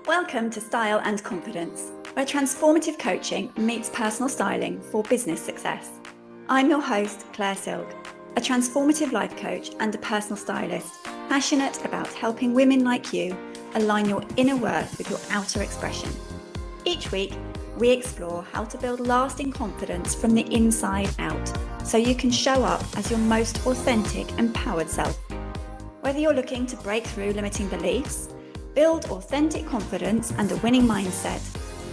Welcome to Style and Confidence, where transformative coaching meets personal styling for business success. I'm your host, Claire Silk, a transformative life coach and a personal stylist, passionate about helping women like you align your inner worth with your outer expression. Each week, we explore how to build lasting confidence from the inside out, so you can show up as your most authentic, empowered self. Whether you're looking to break through limiting beliefs, build authentic confidence and a winning mindset,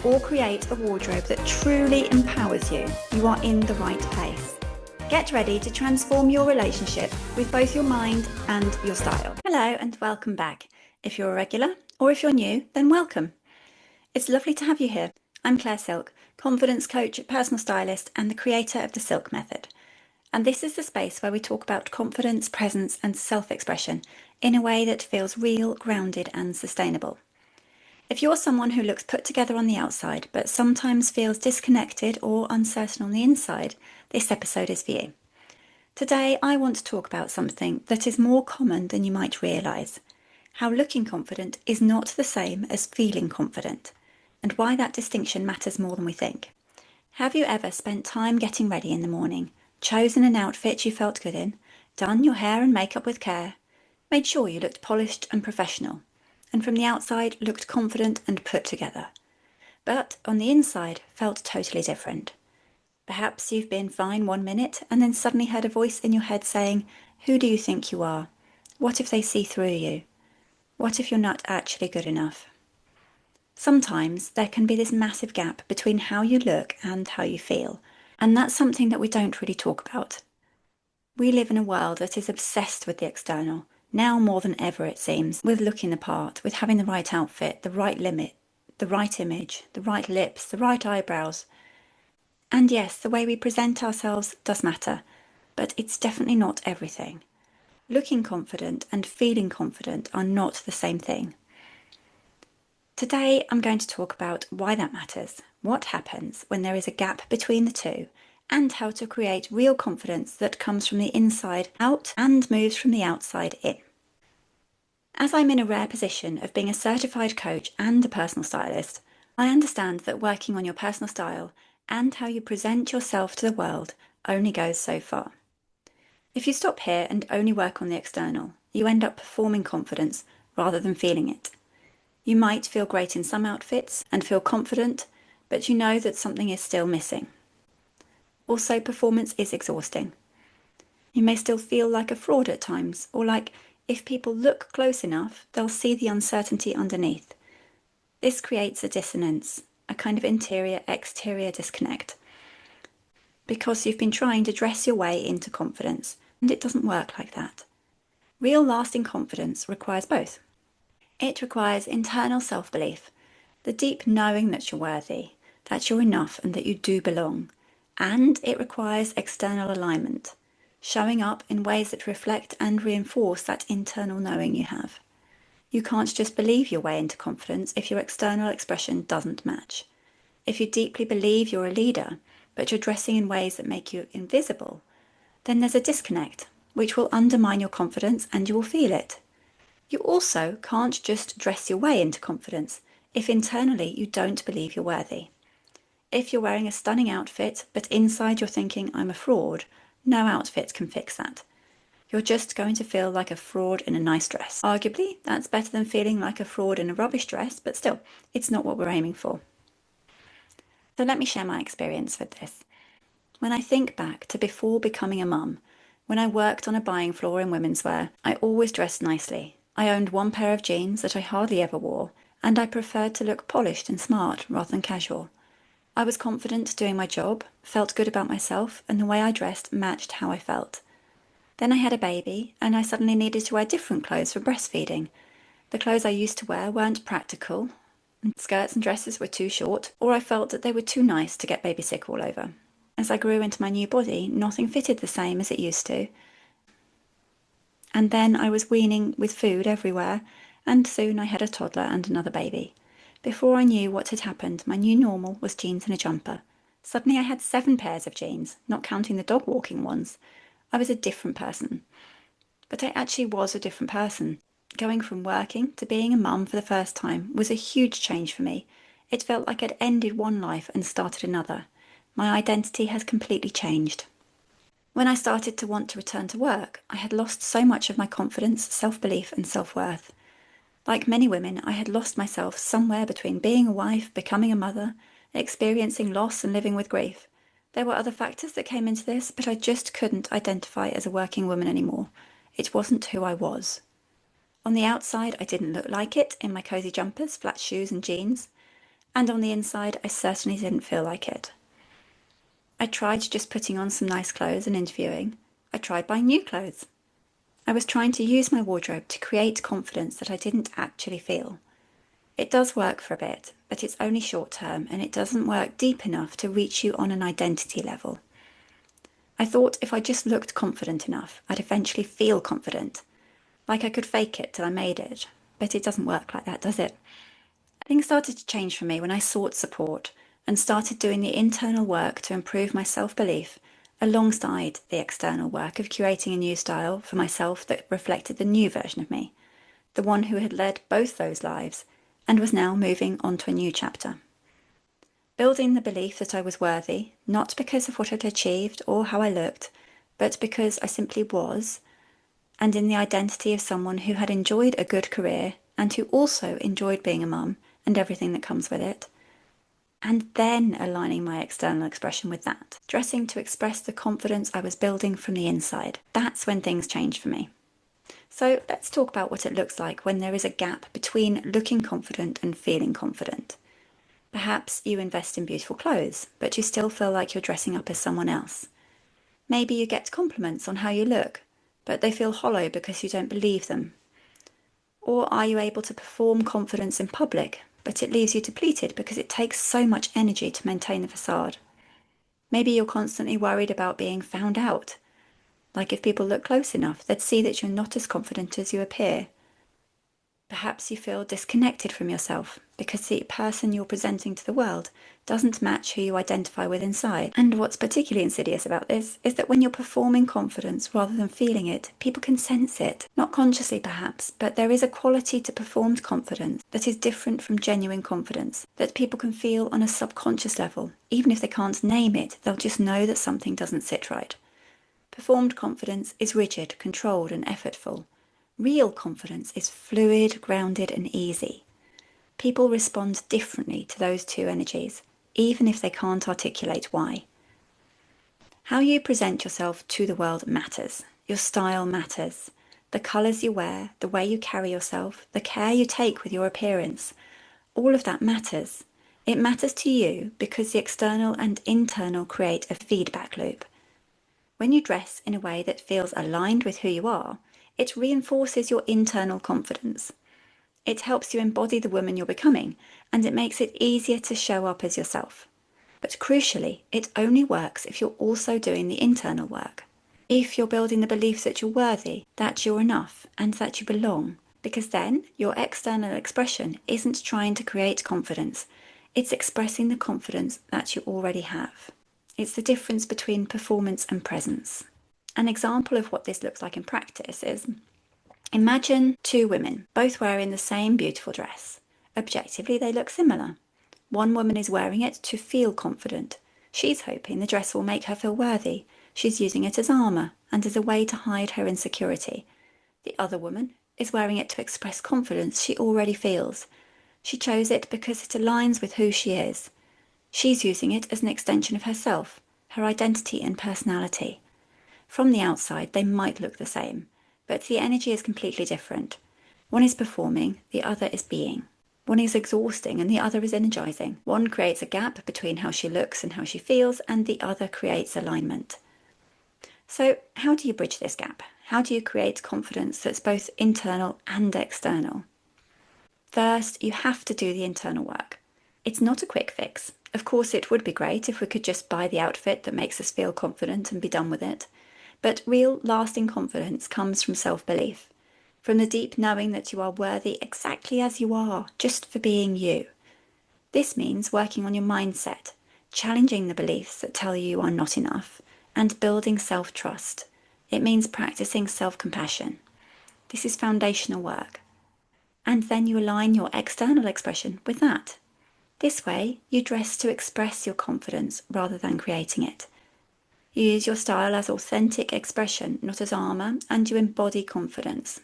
or create a wardrobe that truly empowers you, you are in the right place. Get ready to transform your relationship with both your mind and your style. Hello and welcome back. If you're a regular or if you're new, then welcome. It's lovely to have you here. I'm Claire Silk, confidence coach, personal stylist, and the creator of the Silk Method. And this is the space where we talk about confidence, presence, and self-expression in a way that feels real, grounded, and sustainable. If you're someone who looks put together on the outside, but sometimes feels disconnected or uncertain on the inside, this episode is for you. Today, I want to talk about something that is more common than you might realise: how looking confident is not the same as feeling confident, and why that distinction matters more than we think. Have you ever spent time getting ready in the morning, chosen an outfit you felt good in, done your hair and makeup with care, made sure you looked polished and professional, and from the outside looked confident and put together, but on the inside felt totally different? Perhaps you've been fine 1 minute and then suddenly heard a voice in your head saying, "Who do you think you are? What if they see through you? What if you're not actually good enough?" Sometimes there can be this massive gap between how you look and how you feel, and that's something that we don't really talk about. We live in a world that is obsessed with the external, now more than ever it seems, with looking the part, with having the right outfit, the right limit, the right image, the right lips, the right eyebrows. And yes, the way we present ourselves does matter, but it's definitely not everything. Looking confident and feeling confident are not the same thing. Today, I'm going to talk about why that matters, what happens when there is a gap between the two, and how to create real confidence that comes from the inside out and moves from the outside in. As I'm in a rare position of being a certified coach and a personal stylist, I understand that working on your personal style and how you present yourself to the world only goes so far. If you stop here and only work on the external, you end up performing confidence rather than feeling it. You might feel great in some outfits and feel confident, but you know that something is still missing. Also, performance is exhausting. You may still feel like a fraud at times, or like if people look close enough, they'll see the uncertainty underneath. This creates a dissonance, a kind of interior-exterior disconnect, because you've been trying to dress your way into confidence, and it doesn't work like that. Real lasting confidence requires both. It requires internal self-belief, the deep knowing that you're worthy, that you're enough and that you do belong. And it requires external alignment, showing up in ways that reflect and reinforce that internal knowing you have. You can't just believe your way into confidence if your external expression doesn't match. If you deeply believe you're a leader, but you're dressing in ways that make you invisible, then there's a disconnect, which will undermine your confidence and you will feel it. You also can't just dress your way into confidence if internally you don't believe you're worthy. If you're wearing a stunning outfit, but inside you're thinking, "I'm a fraud," no outfit can fix that. You're just going to feel like a fraud in a nice dress. Arguably, that's better than feeling like a fraud in a rubbish dress, but still, it's not what we're aiming for. So let me share my experience with this. When I think back to before becoming a mum, when I worked on a buying floor in women's wear, I always dressed nicely. I owned one pair of jeans that I hardly ever wore, and I preferred to look polished and smart rather than casual. I was confident doing my job, felt good about myself, and the way I dressed matched how I felt. Then I had a baby, and I suddenly needed to wear different clothes for breastfeeding. The clothes I used to wear weren't practical, and skirts and dresses were too short, or I felt that they were too nice to get baby sick all over. As I grew into my new body, nothing fitted the same as it used to. And then I was weaning with food everywhere, and soon I had a toddler and another baby. Before I knew what had happened, my new normal was jeans and a jumper. Suddenly I had 7 pairs of jeans, not counting the dog walking ones. I was a different person. But I actually was a different person. Going from working to being a mum for the first time was a huge change for me. It felt like I'd ended one life and started another. My identity has completely changed. When I started to want to return to work, I had lost so much of my confidence, self-belief, and self-worth. Like many women, I had lost myself somewhere between being a wife, becoming a mother, experiencing loss, and living with grief. There were other factors that came into this, but I just couldn't identify as a working woman anymore. It wasn't who I was. On the outside, I didn't look like it in my cozy jumpers, flat shoes, and jeans. And on the inside, I certainly didn't feel like it. I tried just putting on some nice clothes and interviewing. I tried buying new clothes. I was trying to use my wardrobe to create confidence that I didn't actually feel. It does work for a bit, but it's only short term and it doesn't work deep enough to reach you on an identity level. I thought if I just looked confident enough, I'd eventually feel confident. Like I could fake it till I made it. But it doesn't work like that, does it? Things started to change for me when I sought support and started doing the internal work to improve my self-belief alongside the external work of curating a new style for myself that reflected the new version of me, the one who had led both those lives and was now moving on to a new chapter. Building the belief that I was worthy, not because of what I'd achieved or how I looked, but because I simply was, and in the identity of someone who had enjoyed a good career and who also enjoyed being a mum and everything that comes with it. And then aligning my external expression with that, dressing to express the confidence I was building from the inside. That's when things changed for me. So let's talk about what it looks like when there is a gap between looking confident and feeling confident. Perhaps you invest in beautiful clothes, but you still feel like you're dressing up as someone else. Maybe you get compliments on how you look, but they feel hollow because you don't believe them. Or are you able to perform confidence in public, but it leaves you depleted because it takes so much energy to maintain the facade? Maybe you're constantly worried about being found out. Like if people look close enough, they'd see that you're not as confident as you appear. Perhaps you feel disconnected from yourself because the person you're presenting to the world doesn't match who you identify with inside. And what's particularly insidious about this is that when you're performing confidence rather than feeling it, people can sense it. Not consciously perhaps, but there is a quality to performed confidence that is different from genuine confidence, that people can feel on a subconscious level. Even if they can't name it, they'll just know that something doesn't sit right. Performed confidence is rigid, controlled, and effortful. Real confidence is fluid, grounded, and easy. People respond differently to those two energies, even if they can't articulate why. How you present yourself to the world matters. Your style matters. The colours you wear, the way you carry yourself, the care you take with your appearance, all of that matters. It matters to you because the external and internal create a feedback loop. When you dress in a way that feels aligned with who you are, it reinforces your internal confidence. It helps you embody the woman you're becoming, and it makes it easier to show up as yourself. But crucially, it only works if you're also doing the internal work. If you're building the belief that you're worthy, that you're enough, and that you belong. Because then your external expression isn't trying to create confidence, it's expressing the confidence that you already have. It's the difference between performance and presence. An example of what this looks like in practice is, imagine two women, both wearing the same beautiful dress. Objectively, they look similar. One woman is wearing it to feel confident. She's hoping the dress will make her feel worthy. She's using it as armour and as a way to hide her insecurity. The other woman is wearing it to express confidence she already feels. She chose it because it aligns with who she is. She's using it as an extension of herself, her identity and personality. From the outside, they might look the same, but the energy is completely different. One is performing, the other is being. One is exhausting and the other is energizing. One creates a gap between how she looks and how she feels, and the other creates alignment. So, how do you bridge this gap? How do you create confidence that's both internal and external? First, you have to do the internal work. It's not a quick fix. Of course, it would be great if we could just buy the outfit that makes us feel confident and be done with it. But real, lasting confidence comes from self-belief, from the deep knowing that you are worthy exactly as you are, just for being you. This means working on your mindset, challenging the beliefs that tell you you are not enough, and building self-trust. It means practicing self-compassion. This is foundational work. And then you align your external expression with that. This way, you dress to express your confidence rather than creating it. You use your style as authentic expression, not as armour, and you embody confidence.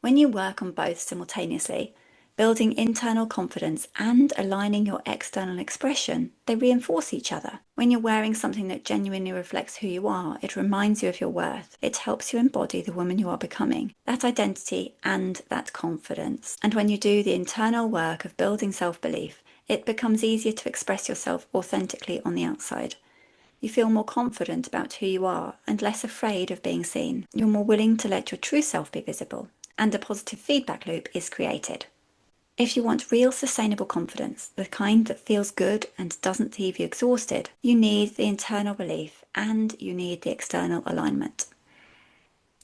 When you work on both simultaneously, building internal confidence and aligning your external expression, they reinforce each other. When you're wearing something that genuinely reflects who you are, it reminds you of your worth. It helps you embody the woman you are becoming, that identity and that confidence. And when you do the internal work of building self-belief, it becomes easier to express yourself authentically on the outside. You feel more confident about who you are and less afraid of being seen. You're more willing to let your true self be visible, and a positive feedback loop is created. If you want real sustainable confidence, the kind that feels good and doesn't leave you exhausted, you need the internal belief and you need the external alignment.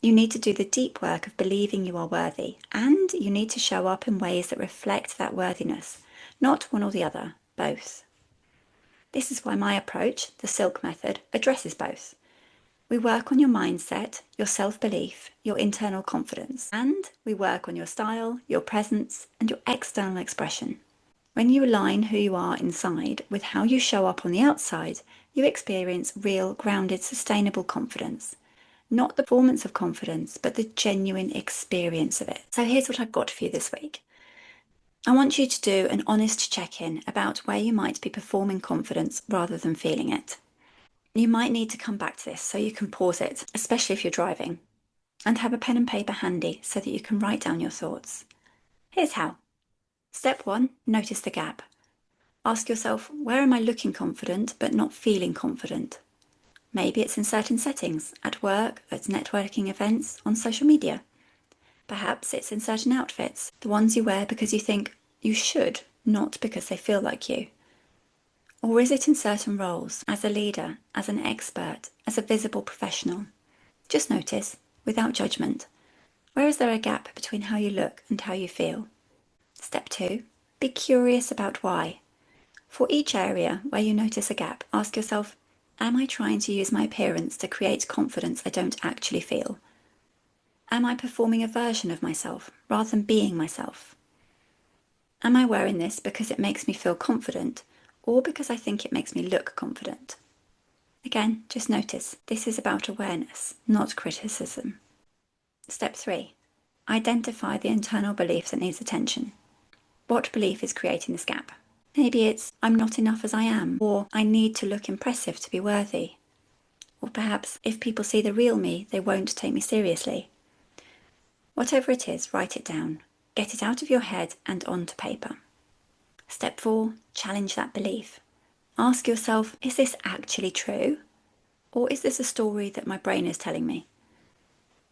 You need to do the deep work of believing you are worthy, and you need to show up in ways that reflect that worthiness, not one or the other, both. This is why my approach, the Silk method, addresses both. We work on your mindset, your self-belief, your internal confidence, and we work on your style, your presence, and your external expression. When you align who you are inside with how you show up on the outside, you experience real, grounded, sustainable confidence. Not the performance of confidence, but the genuine experience of it. So here's what I've got for you this week. I want you to do an honest check-in about where you might be performing confidence rather than feeling it. You might need to come back to this so you can pause it, especially if you're driving, and have a pen and paper handy so that you can write down your thoughts. Here's how. Step 1, notice the gap. Ask yourself, where am I looking confident but not feeling confident? Maybe it's in certain settings, at work, at networking events, on social media. Perhaps it's in certain outfits, the ones you wear because you think you should, not because they feel like you. Or is it in certain roles, as a leader, as an expert, as a visible professional? Just notice, without judgment. Where is there a gap between how you look and how you feel? Step 2, be curious about why. For each area where you notice a gap, ask yourself, am I trying to use my appearance to create confidence I don't actually feel? Am I performing a version of myself rather than being myself? Am I wearing this because it makes me feel confident, or because I think it makes me look confident? Again, just notice, this is about awareness, not criticism. Step 3, identify the internal belief that needs attention. What belief is creating this gap? Maybe it's, I'm not enough as I am, or I need to look impressive to be worthy. Or perhaps, if people see the real me, they won't take me seriously. Whatever it is, write it down. Get it out of your head and onto paper. Step 4, challenge that belief. Ask yourself, is this actually true? Or is this a story that my brain is telling me?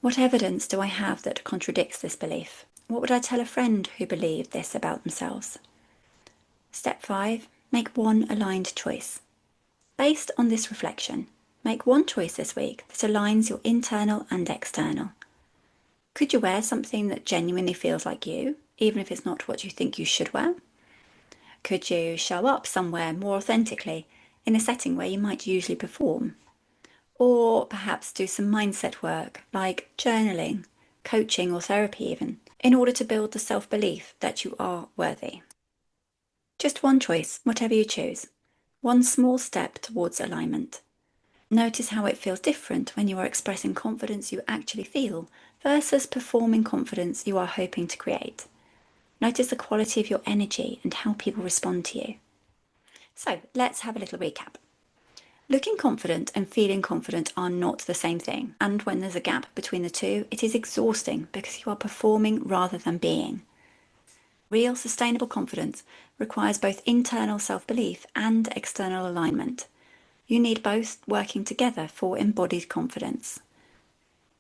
What evidence do I have that contradicts this belief? What would I tell a friend who believed this about themselves? Step 5, make one aligned choice. Based on this reflection, make one choice this week that aligns your internal and external. Could you wear something that genuinely feels like you, even if it's not what you think you should wear? Could you show up somewhere more authentically in a setting where you might usually perform? Or perhaps do some mindset work like journaling, coaching or therapy even, in order to build the self-belief that you are worthy. Just one choice, whatever you choose. One small step towards alignment. Notice how it feels different when you are expressing confidence you actually feel versus performing confidence you are hoping to create. Notice the quality of your energy and how people respond to you. So let's have a little recap. Looking confident and feeling confident are not the same thing, and when there's a gap between the two, it is exhausting because you are performing rather than being. Real sustainable confidence requires both internal self-belief and external alignment. You need both working together for embodied confidence.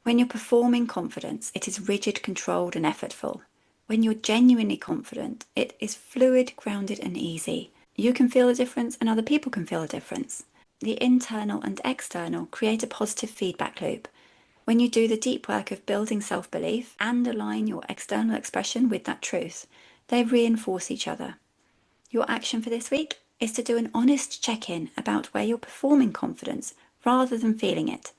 When you're performing confidence, it is rigid, controlled, and effortful. When you're genuinely confident, it is fluid, grounded, and easy. You can feel a difference and other people can feel a difference. The internal and external create a positive feedback loop. When you do the deep work of building self-belief and align your external expression with that truth, they reinforce each other. Your action for this week is to do an honest check-in about where you're performing confidence rather than feeling it.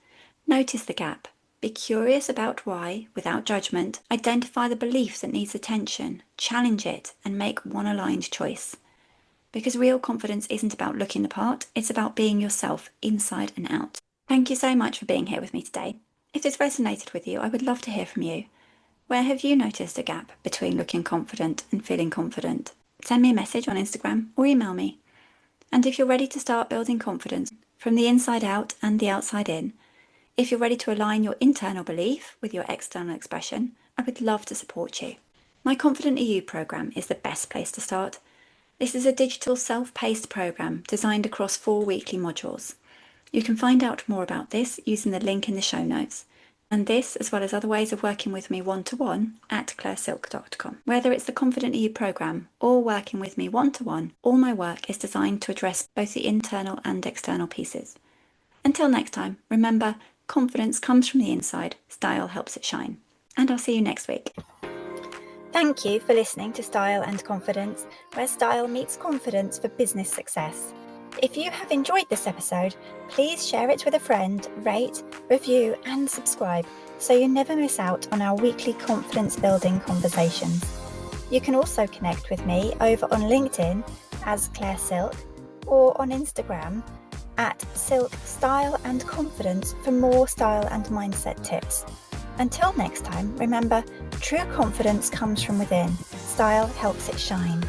Notice the gap. Be curious about why, without judgment. Identify the belief that needs attention, challenge it, and make one aligned choice. Because real confidence isn't about looking the part, it's about being yourself inside and out. Thank you so much for being here with me today. If this resonated with you, I would love to hear from you. Where have you noticed a gap between looking confident and feeling confident? Send me a message on Instagram or email me. And if you're ready to start building confidence from the inside out and the outside in, if you're ready to align your internal belief with your external expression, I would love to support you. My Confident EU programme is the best place to start. This is a digital self-paced programme designed across 4 weekly modules. You can find out more about this using the link in the show notes, and this, as well as other ways of working with me one-to-one, at clairesilk.com. Whether it's the Confident EU programme or working with me one-to-one, all my work is designed to address both the internal and external pieces. Until next time, remember, confidence comes from the inside, style helps it shine. And I'll see you next week. Thank you for listening to Style and Confidence, where style meets confidence for business success. If you have enjoyed this episode, please share it with a friend, rate, review and subscribe so you never miss out on our weekly confidence building conversations. You can also connect with me over on LinkedIn as Claire Silk or on Instagram at Silk Style and Confidence for more style and mindset tips. Until next time, remember, true confidence comes from within. Style helps it shine.